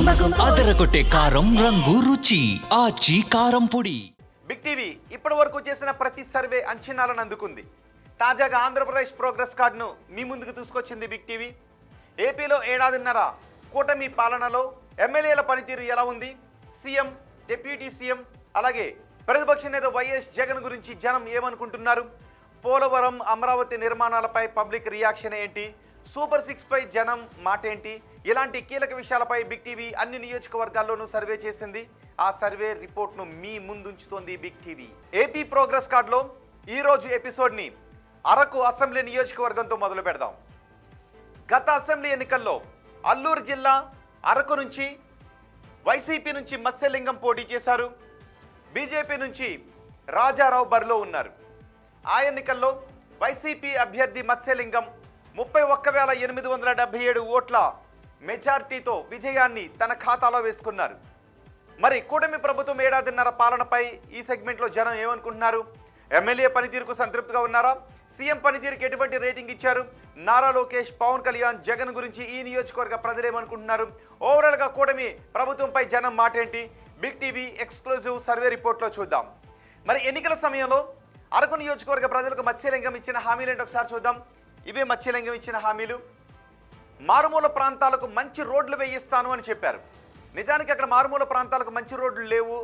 అదరగొట్టే కారం రంగు రుచి ఆచి కారం పొడి. బిగ్ టీవీ ఇప్పటి వరకు చేసిన ప్రతి సర్వే అంచనాలను అందుకుంది. తాజాగా ఆంధ్రప్రదేశ్ ప్రోగ్రెస్ కార్డును మీ ముందుకు తీసుకొచ్చింది బిగ్ టీవీ. ఏపీలో ఏడాదిన్నర కూటమి పాలనలో ఎమ్మెల్యేల పనితీరు ఎలా ఉంది, సీఎం, డిప్యూటీ సీఎం, అలాగే ప్రతిపక్ష నేత వైఎస్ జగన్ గురించి జనం ఏమనుకుంటున్నారు, పోలవరం, అమరావతి నిర్మాణాలపై పబ్లిక్ రియాక్షన్ ఏంటి, సూపర్ 6 పై జనం మాట ఏంటి, ఇలాంటి కీలక విషయాలపై బిగ్ టీవీ అన్ని నియోజకవర్గాల్లోనూ సర్వే చేసింది. ఆ సర్వే రిపోర్ట్ను మీ ముందుంచుతోంది బిగ్ టీవీ. ఏపీ ప్రోగ్రెస్ కార్డులో ఈరోజు ఎపిసోడ్ని అరకు అసెంబ్లీ నియోజకవర్గంతో మొదలు పెడదాం. గత అసెంబ్లీ ఎన్నికల్లో అల్లూరు జిల్లా అరకు నుంచి వైసీపీ నుంచి మత్స్యలింగం పోటీ చేశారు. బీజేపీ నుంచి రాజారావు బరిలో ఉన్నారు. ఆ ఎన్నికల్లో వైసీపీ అభ్యర్థి మత్స్యలింగం 31,877 ఓట్ల మెజార్టీతో విజయాన్ని తన ఖాతాలో వేసుకున్నారు. మరి కూటమి ప్రభుత్వం ఏడాదిన్నర పాలనపై ఈ సెగ్మెంట్లో జనం ఏమనుకుంటున్నారు? ఎమ్మెల్యే పనితీరుకు సంతృప్తిగా ఉన్నారా? సీఎం పనితీరుకి ఎటువంటి రేటింగ్ ఇచ్చారు? నారా లోకేష్, పవన్ కళ్యాణ్, జగన్ గురించి ఈ నియోజకవర్గ ప్రజలు ఏమనుకుంటున్నారు? ఓవరాల్గా కూటమి ప్రభుత్వంపై జనం మాట ఏంటి? బిగ్ టీవీ ఎక్స్క్లూజివ్ సర్వే రిపోర్ట్లో చూద్దాం. మరి ఎన్నికల సమయంలో అరకు నియోజకవర్గ ప్రజలకు మత్స్యలింగం ఇచ్చిన హామీలు ఏంటో ఒకసారి చూద్దాం. ఇవే మత్స్యలింగం ఇచ్చిన హామీలు. మారుమూల ప్రాంతాలకు మంచి రోడ్లు వేయిస్తాను అని చెప్పారు. నిజానికి అక్కడ మారుమూల ప్రాంతాలకు మంచి రోడ్లు లేవు,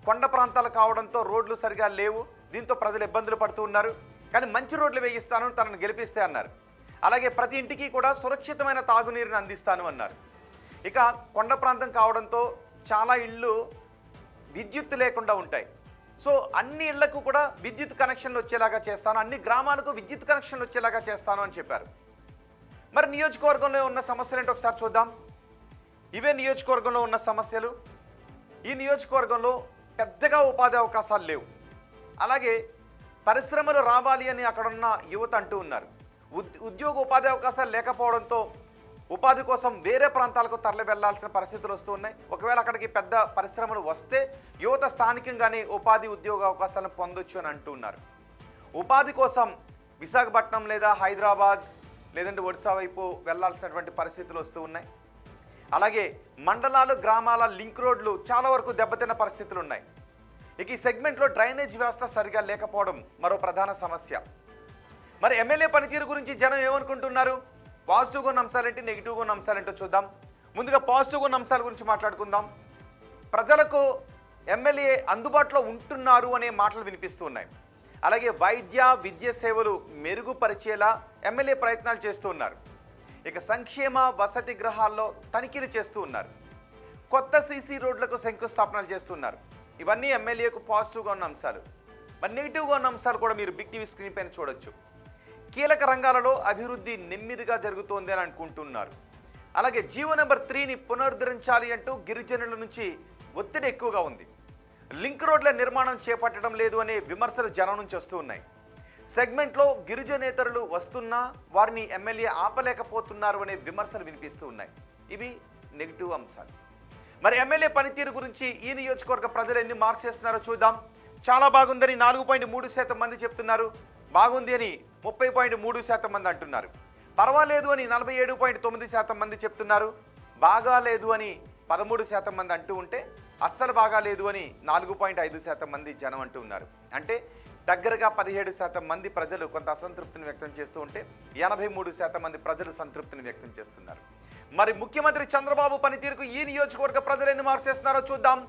కొండ ప్రాంతాలు కావడంతో రోడ్లు సరిగా లేవు. దీంతో ప్రజలు ఇబ్బందులు పడుతూ ఉన్నారు. కానీ మంచి రోడ్లు వేయిస్తాను, తనను గెలిపిస్తే అన్నారు. అలాగే ప్రతి ఇంటికి కూడా సురక్షితమైన తాగునీరుని అందిస్తాను అన్నారు. ఇక కొండ ప్రాంతం కావడంతో చాలా ఇళ్ళు విద్యుత్ లేకుండా ఉంటాయి. సో అన్ని ఇళ్లకు కూడా విద్యుత్ కనెక్షన్లు వచ్చేలాగా చేస్తాను, అన్ని గ్రామాలకు విద్యుత్ కనెక్షన్లు వచ్చేలాగా చేస్తాను అని చెప్పారు. మరి నియోజకవర్గంలో ఉన్న సమస్యలు ఏంటో ఒకసారి చూద్దాం. ఇవే నియోజకవర్గంలో ఉన్న సమస్యలు. ఈ నియోజకవర్గంలో పెద్దగా ఉపాధి అవకాశాలు లేవు. అలాగే పరిశ్రమలు రావాలి అని అక్కడున్న యువత అంటూ ఉన్నారు. ఉద్యోగ ఉపాధి అవకాశాలు లేకపోవడంతో ఉపాధి కోసం వేరే ప్రాంతాలకు తరలి వెళ్లాల్సిన పరిస్థితులు వస్తూ ఉన్నాయి. ఒకవేళ అక్కడికి పెద్ద పరిశ్రమలు వస్తే యువత స్థానికంగానే ఉపాధి ఉద్యోగ అవకాశాలను పొందొచ్చు అని అంటూ ఉన్నారు. ఉపాధి కోసం విశాఖపట్నం లేదా హైదరాబాద్ లేదంటే ఒడిశా వైపు వెళ్లాల్సినటువంటి పరిస్థితులు వస్తూ ఉన్నాయి. అలాగే మండలాలు, గ్రామాల లింక్ రోడ్లు చాలా వరకు దెబ్బతిన్న పరిస్థితులు ఉన్నాయి. ఇక ఈ సెగ్మెంట్లో డ్రైనేజ్ వ్యవస్థ సరిగా లేకపోవడం మరో ప్రధాన సమస్య. మరి ఎమ్మెల్యే పనితీరు గురించి జనం ఏమనుకుంటున్నారు? పాజిటివ్గా ఉన్న అంశాలేంటి, నెగిటివ్గా ఉన్న అంశాలేంటో చూద్దాం. ముందుగా పాజిటివ్గా ఉన్న అంశాల గురించి మాట్లాడుకుందాం. ప్రజలకు ఎమ్మెల్యే అందుబాటులో ఉంటున్నారు అనే మాటలు వినిపిస్తూ ఉన్నాయి. అలాగే వైద్య, విద్య సేవలు మెరుగుపరిచేలా ఎమ్మెల్యే ప్రయత్నాలు చేస్తూ ఉన్నారు. ఇక సంక్షేమ వసతి గృహాల్లో తనిఖీలు చేస్తూ ఉన్నారు. కొత్త సీసీ రోడ్లకు శంకుస్థాపనలు చేస్తున్నారు. ఇవన్నీ ఎమ్మెల్యేకు పాజిటివ్గా ఉన్న అంశాలు. మరి నెగిటివ్గా ఉన్న అంశాలు కూడా మీరు బిగ్ టీవీ స్క్రీన్ పైన చూడొచ్చు. కీలక రంగాలలో అభివృద్ధి నెమ్మదిగా జరుగుతోంది అని అనుకుంటున్నారు. అలాగే జీవో నెంబర్ 3ని పునరుద్ధరించాలి అంటూ గిరిజనుల నుంచి ఒత్తిడి ఎక్కువగా ఉంది. లింక్ రోడ్ల నిర్మాణం చేపట్టడం లేదు అనే విమర్శలు జనం నుంచి వస్తూ ఉన్నాయి. సెగ్మెంట్లో గిరిజనేతరులు వస్తున్నా వారిని ఎమ్మెల్యే ఆపలేకపోతున్నారు అనే విమర్శలు వినిపిస్తూ ఉన్నాయి. ఇవి నెగిటివ్ అంశాలు. మరి ఎమ్మెల్యే పనితీరు గురించి ఈ నియోజకవర్గ ప్రజలు ఎన్ని మార్క్స్ చేస్తున్నారో చూద్దాం. చాలా బాగుందని 4.3% మంది చెప్తున్నారు. బాగుంది అని 30.3% మంది అంటున్నారు. పర్వాలేదు అని 47.9% మంది చెప్తున్నారు. బాగాలేదు అని 13% మంది అంటూ ఉంటే అస్సలు బాగాలేదు అని 4.5% మంది జనం అంటూ ఉన్నారు. అంటే దగ్గరగా 17% మంది ప్రజలు కొంత అసంతృప్తిని వ్యక్తం చేస్తూ ఉంటే 83% మంది ప్రజలు సంతృప్తిని వ్యక్తం చేస్తున్నారు. మరి ముఖ్యమంత్రి చంద్రబాబు పనితీరుకు ఈ నియోజకవర్గ ప్రజలు ఎన్ని మార్క్స్ చేస్తున్నారో చూద్దాం.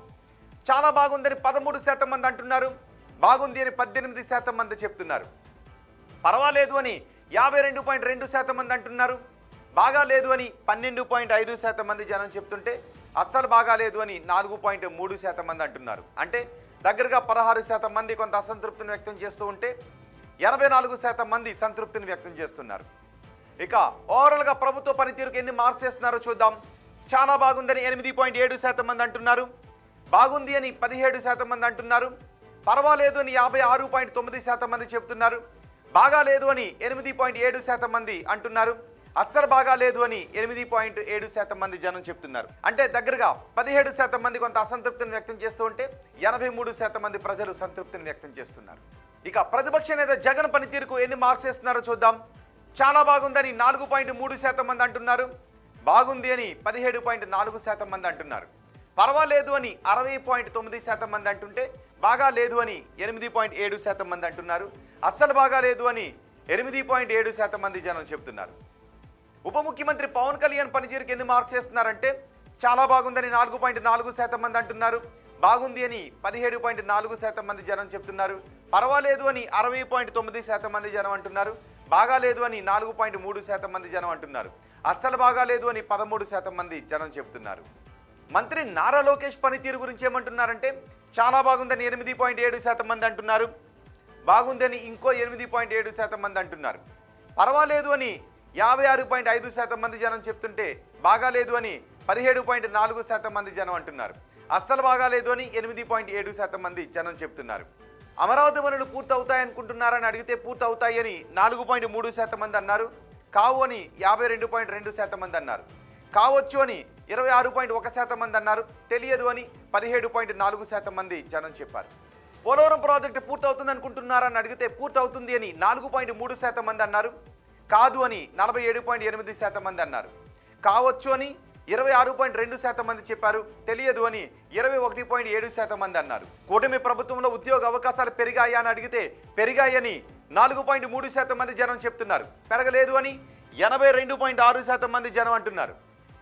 చాలా బాగుందని 13% మంది అంటున్నారు. బాగుంది అని 18% మంది చెప్తున్నారు. పర్వాలేదు అని 52.2% మంది అంటున్నారు. బాగా లేదు అని 12.5% మంది జనం చెప్తుంటే అస్సలు బాగాలేదు అని 4.3% మంది అంటున్నారు. అంటే దగ్గరగా 16% మంది కొంత అసంతృప్తిని వ్యక్తం చేస్తూ ఉంటే 84% మంది సంతృప్తిని వ్యక్తం చేస్తున్నారు. ఇక ఓవరాల్గా ప్రభుత్వ పనితీరుకు ఎన్ని మార్క్స్ చేస్తున్నారో చూద్దాం. చాలా బాగుందని 8.7% మంది అంటున్నారు. బాగుంది అని 17% మంది అంటున్నారు. పర్వాలేదు అని 56.9% మంది చెప్తున్నారు. బాగా లేదు అని 8.7% మంది అంటున్నారు. అస్సలు బాగా లేదు అని 8.7% మంది జనం చెప్తున్నారు. అంటే దగ్గరగా 17% మంది కొంత అసంతృప్తిని వ్యక్తం చేస్తూ ఉంటే 83% మంది ప్రజలు సంతృప్తిని వ్యక్తం చేస్తున్నారు. ఇక ప్రతిపక్ష నేత జగన్ పనితీరుకు ఎన్ని మార్క్స్ ఇస్తున్నారో చూద్దాం. చాలా బాగుందని 4.3% మంది అంటున్నారు. బాగుంది అని 17.4% మంది అంటున్నారు. పర్వాలేదు అని 60.9% మంది అంటుంటే బాగా లేదు అని 8.7% మంది అంటున్నారు. అస్సలు బాగా లేదు అని 8.7% మంది జనం చెప్తున్నారు. ఉప ముఖ్యమంత్రి పవన్ కళ్యాణ్ పనితీరుకి ఎన్ని మార్క్స్ చేస్తున్నారంటే చాలా బాగుందని 4.4% మంది అంటున్నారు. బాగుంది అని 17.4% మంది జనం చెప్తున్నారు. పర్వాలేదు అని 60.9% మంది జనం అంటున్నారు. బాగా లేదు అని 4.3% మంది జనం అంటున్నారు. అస్సలు బాగా లేదు అని 13% మంది జనం చెప్తున్నారు. మంత్రి నారా లోకేష్ పనితీరు గురించి ఏమంటున్నారంటే చాలా బాగుందని 8.7% మంది అంటున్నారు. బాగుందని ఇంకో 8.7% మంది అంటున్నారు. పర్వాలేదు అని 56.5% మంది జనం చెప్తుంటే బాగాలేదు అని 17.4% మంది జనం అంటున్నారు. అస్సలు బాగాలేదు అని 8.7% మంది జనం చెప్తున్నారు. అమరావతి పనులు పూర్తి అవుతాయనుకుంటున్నారని అడిగితే పూర్తి అవుతాయని 4.3% మంది అన్నారు. కావు అని 52.2% మంది అన్నారు. కావచ్చు అని 26.1% మంది అన్నారు. తెలియదు అని 17.4% మంది జనం చెప్పారు. పోలవరం ప్రాజెక్టు పూర్తి అవుతుంది అనుకుంటున్నారని అడిగితే పూర్తి అవుతుంది అని 4.3% మంది అన్నారు. కాదు అని 47.8% మంది అన్నారు. కావచ్చు అని 26.2% మంది చెప్పారు. తెలియదు అని 21.7% మంది అన్నారు. కూటమి ప్రభుత్వంలో ఉద్యోగ అవకాశాలు పెరిగాయా అని అడిగితే పెరిగాయని 4.3% మంది జనం చెప్తున్నారు. పెరగలేదు అని 82.6% మంది జనం అంటున్నారు.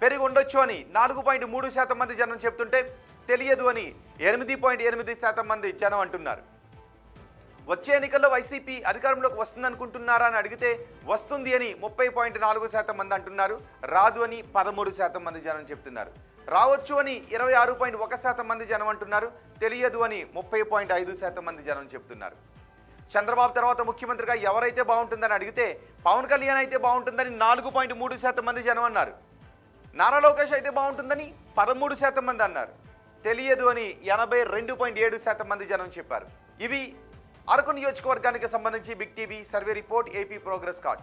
పెరిగి ఉండొచ్చు అని 4.3% మంది జనం చెప్తుంటే తెలియదు అని 8.8% మంది జనం అంటున్నారు. వచ్చే ఎన్నికల్లో వైసీపీ అధికారంలోకి వస్తుందనుకుంటున్నారా అని అడిగితే వస్తుంది అని 30.4% మంది అంటున్నారు. రాదు అని 13% మంది జనం చెప్తున్నారు. రావచ్చు అని 26.1% మంది జనం అంటున్నారు. తెలియదు అని 30.5% మంది జనం చెప్తున్నారు. చంద్రబాబు తర్వాత ముఖ్యమంత్రిగా ఎవరైతే బాగుంటుందని అడిగితే పవన్ కళ్యాణ్ అయితే బాగుంటుందని 4.3% మంది జనం అన్నారు. నారా లోకేష్ అయితే బాగుంటుందని 13% మంది అన్నారు. తెలియదు అని 82.7% మంది జనం చెప్పారు. ఇవి అరకు నియోజకవర్గానికి సంబంధించి big TV survey report, AP progress card.